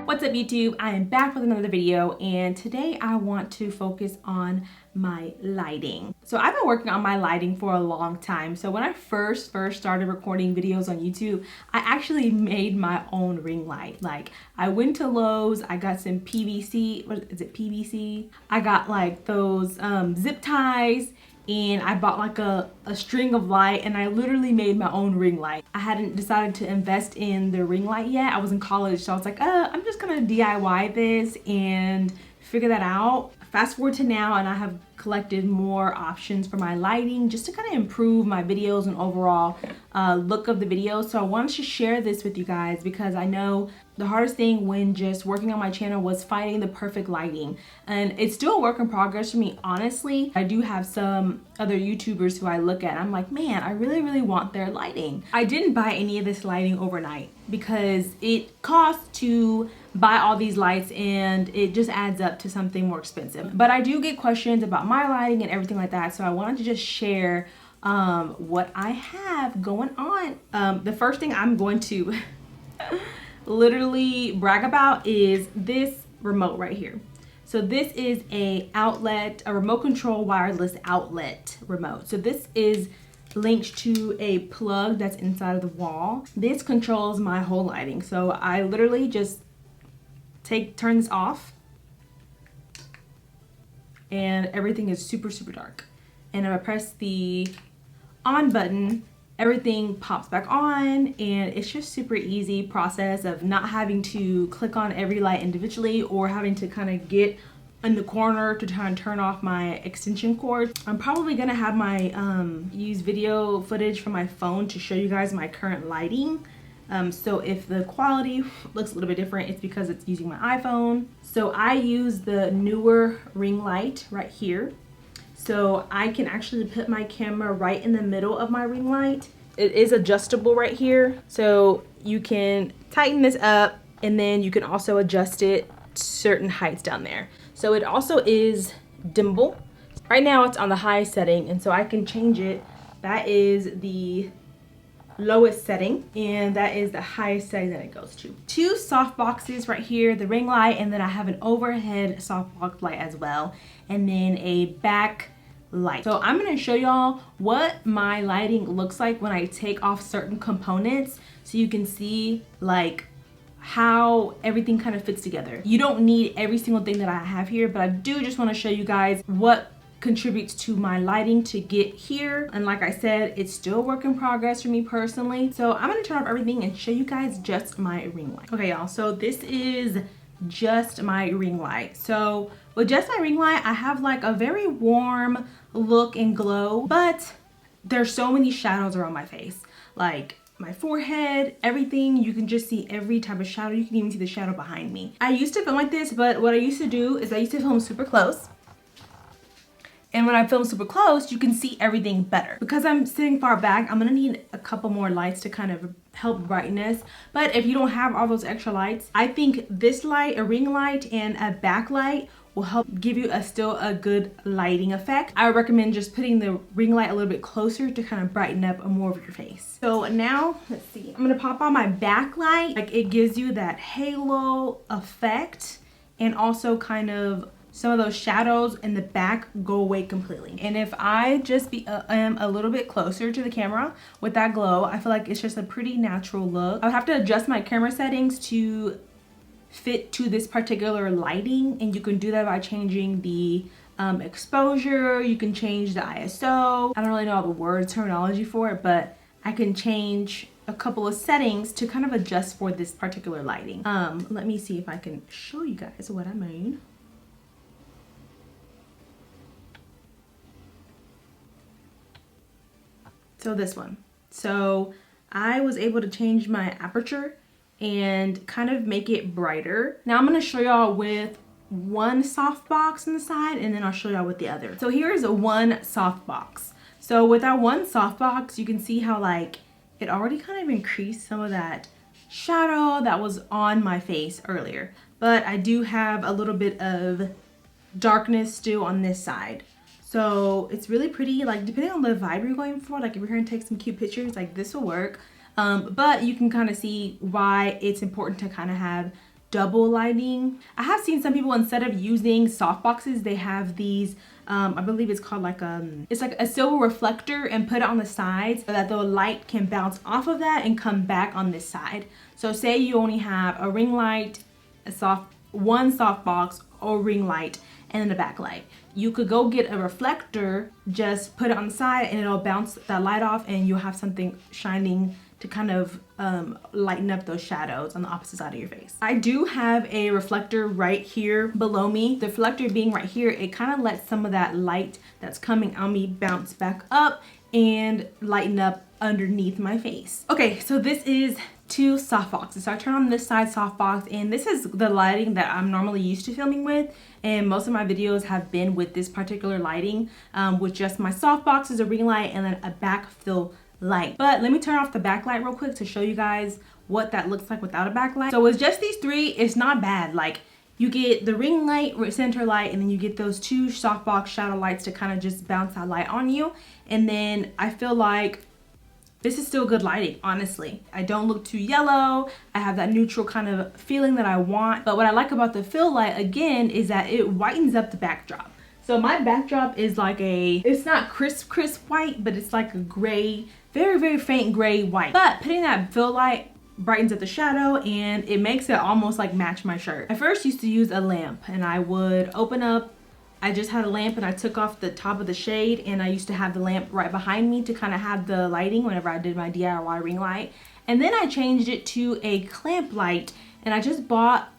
What's up YouTube? I am back with another video and today I want to focus on my lighting. So I've been working on my lighting for a long time. So when I first started recording videos on YouTube, I actually made my own ring light. Like I went to Lowe's, I got some PVC, what is it, PVC? I got like those zip ties and I bought like a string of light and I literally made my own ring light. I hadn't decided to invest in the ring light yet. I was in college, so I was like, I'm just gonna DIY this and figure that out. Fast forward to now and I have collected more options for my lighting just to kind of improve my videos and overall look of the video. So I wanted to share this with you guys because I know the hardest thing when just working on my channel was finding the perfect lighting, and it's still a work in progress for me, honestly. I do have some other YouTubers who I look at and I'm like, man, I really want their lighting. I didn't buy any of this lighting overnight because it costs to buy all these lights and it just adds up to something more expensive. But I do get questions about my lighting and everything like that, so I wanted to just share what I have going on. The first thing I'm going to literally brag about is this remote right here. So this is a remote control wireless outlet remote. So this is linked to a plug that's inside of the wall. This controls my whole lighting. So I literally just turn this off and everything is super dark. And if I press the on button, everything pops back on, and it's just super easy process of not having to click on every light individually or having to kind of get in the corner to try and turn off my extension cord. I'm probably gonna have my use video footage from my phone to show you guys my current lighting. So if the quality looks a little bit different, it's because it's using my iPhone. So I use the Neewer ring light right here. So I can actually put my camera right in the middle of my ring light. It is adjustable right here. So you can tighten this up and then you can also adjust it to certain heights down there. So it also is dimmable. Right now it's on the high setting, and so I can change it. That is the lowest setting and that is the highest setting that it goes to. Two soft boxes right here, the ring light, and then I have an overhead softbox light as well, and then a back light. So I'm going to show y'all what my lighting looks like when I take off certain components so you can see like how everything kind of fits together. You don't need every single thing that I have here, but I do just want to show you guys what contributes to my lighting to get here. And like I said, it's still a work in progress for me personally. So I'm gonna turn off everything and show you guys just my ring light. Okay y'all, so this is just my ring light. So with just my ring light, I have like a very warm look and glow, but there's so many shadows around my face. Like my forehead, everything, you can just see every type of shadow. You can even see the shadow behind me. I used to film like this, but what I used to do is I used to film super close. And when I film super close, you can see everything better. Because I'm sitting far back, I'm gonna need a couple more lights to kind of help brightness. But if you don't have all those extra lights, I think this light, a ring light and a backlight, will help give you still a good lighting effect. I would recommend just putting the ring light a little bit closer to kind of brighten up more of your face. So now, let's see, I'm gonna pop on my backlight. Like it gives you that halo effect, and also kind of some of those shadows in the back go away completely. And if I just am a little bit closer to the camera with that glow, I feel like it's just a pretty natural look. I would have to adjust my camera settings to fit to this particular lighting, and you can do that by changing the exposure. You can change the ISO. I don't really know all the terminology for it, but I can change a couple of settings to kind of adjust for this particular lighting. Let me see if I can show you guys what I mean. So this one. So I was able to change my aperture and kind of make it brighter. Now I'm gonna show y'all with one softbox on the side, and then I'll show y'all with the other. So here is a one softbox. So with our one softbox, you can see how like it already kind of increased some of that shadow that was on my face earlier. But I do have a little bit of darkness still on this side. So it's really pretty, like depending on the vibe you're going for, like if you're going to take some cute pictures, like this will work. But you can kind of see why it's important to kind of have double lighting. I have seen some people, instead of using soft boxes, they have these I believe it's called like it's like a silver reflector, and put it on the sides so that the light can bounce off of that and come back on this side. So say you only have a ring light, one soft box or ring light, and then a backlight. You could go get a reflector, just put it on the side, and it'll bounce that light off, and you'll have something shining to kind of lighten up those shadows on the opposite side of your face. I do have a reflector right here below me. The reflector being right here, it kind of lets some of that light that's coming on me bounce back up and lighten up underneath my face. Okay, so this is 2 softboxes. So I turn on this side softbox, and this is the lighting that I'm normally used to filming with, and most of my videos have been with this particular lighting, with just my softbox as a ring light and then a backfill light. But let me turn off the backlight real quick to show you guys what that looks like without a backlight. So with just these 3, it's not bad. Like, you get the ring light, center light, and then you get those 2 softbox shadow lights to kind of just bounce that light on you. And then I feel like this is still good lighting, honestly. I don't look too yellow. I have that neutral kind of feeling that I want. But what I like about the fill light, again, is that it whitens up the backdrop. So my backdrop is like it's not crisp white, but it's like a gray, very, very faint gray white. But putting that fill light brightens up the shadow, and it makes it almost like match my shirt. I first used to use a lamp, and I would open up, I just had a lamp and I took off the top of the shade, and I used to have the lamp right behind me to kind of have the lighting whenever I did my DIY ring light. And then I changed it to a clamp light, and I just bought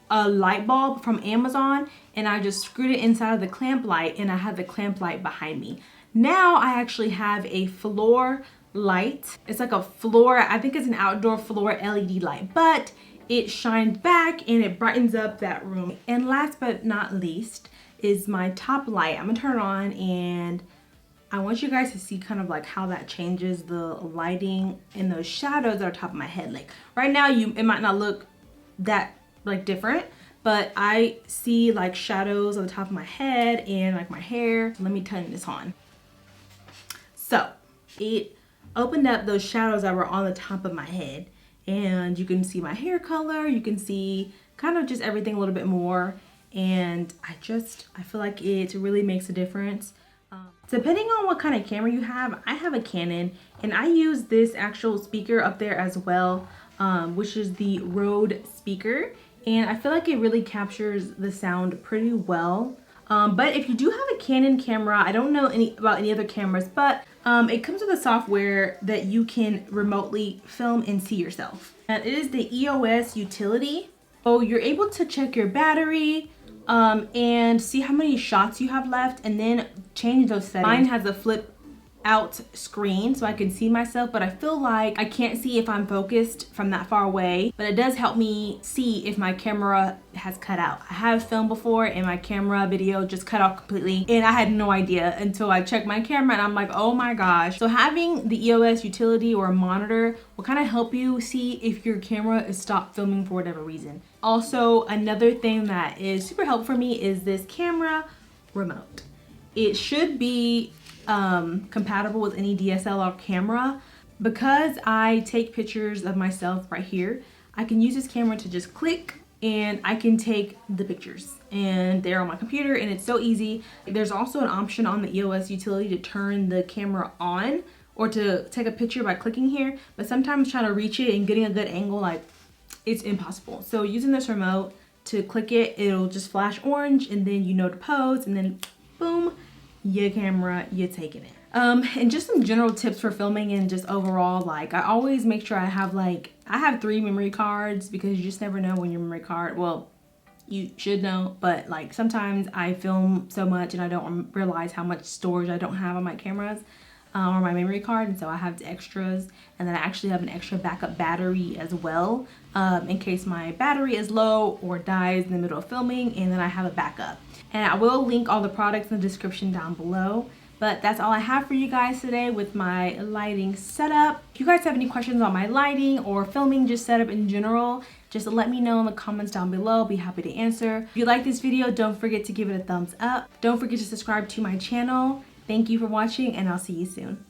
a light bulb from Amazon, and I just screwed it inside of the clamp light, and I had the clamp light behind me. Now I actually have a floor light. It's like a floor, I think it's an outdoor floor LED light, but it shines back and it brightens up that room. And last but not least is my top light. I'm gonna turn it on, and I want you guys to see kind of like how that changes the lighting and those shadows that are top of my head. Like right now, it might not look that like different, but I see like shadows on the top of my head and like my hair. Let me turn this on. So it opened up those shadows that were on the top of my head, and you can see my hair color, you can see kind of just everything a little bit more, and I feel like it really makes a difference. Depending on what kind of camera you have, I have a Canon, and I use this actual speaker up there as well, which is the Rode speaker, and I feel like it really captures the sound pretty well. But if you do have a Canon camera, I don't know about any other cameras, but it comes with a software that you can remotely film and see yourself. And it is the EOS utility. So you're able to check your battery and see how many shots you have left, and then change those settings. Mine has a flip out screen so I can see myself, but I feel like I can't see if I'm focused from that far away, but it does help me see if my camera has cut out. I have filmed before and my camera video just cut out completely, and I had no idea until I checked my camera, and I'm like, oh my gosh. So having the EOS utility or a monitor will kind of help you see if your camera is stopped filming for whatever reason. Also, another thing that is super helpful for me is this camera remote. It should be compatible with any DSLR camera. Because I take pictures of myself right here, I can use this camera to just click and I can take the pictures, and they're on my computer, and it's so easy. There's also an option on the EOS utility to turn the camera on or to take a picture by clicking here, but sometimes trying to reach it and getting a good angle, like, it's impossible. So using this remote to click it, it'll just flash orange, and then you know to pose, and then boom, your camera, you're taking it. And just some general tips for filming and just overall, like, I always make sure I have 3 memory cards, because you just never know when your memory card, well, you should know, but like sometimes I film so much and I don't realize how much storage I don't have on my cameras or my memory card, and so I have the extras, and then I actually have an extra backup battery as well, in case my battery is low or dies in the middle of filming, and then I have a backup. And I will link all the products in the description down below. But that's all I have for you guys today with my lighting setup. If you guys have any questions on my lighting or filming just setup in general, just let me know in the comments down below. I'll be happy to answer. If you like this video, don't forget to give it a thumbs up. Don't forget to subscribe to my channel. Thank you for watching, and I'll see you soon.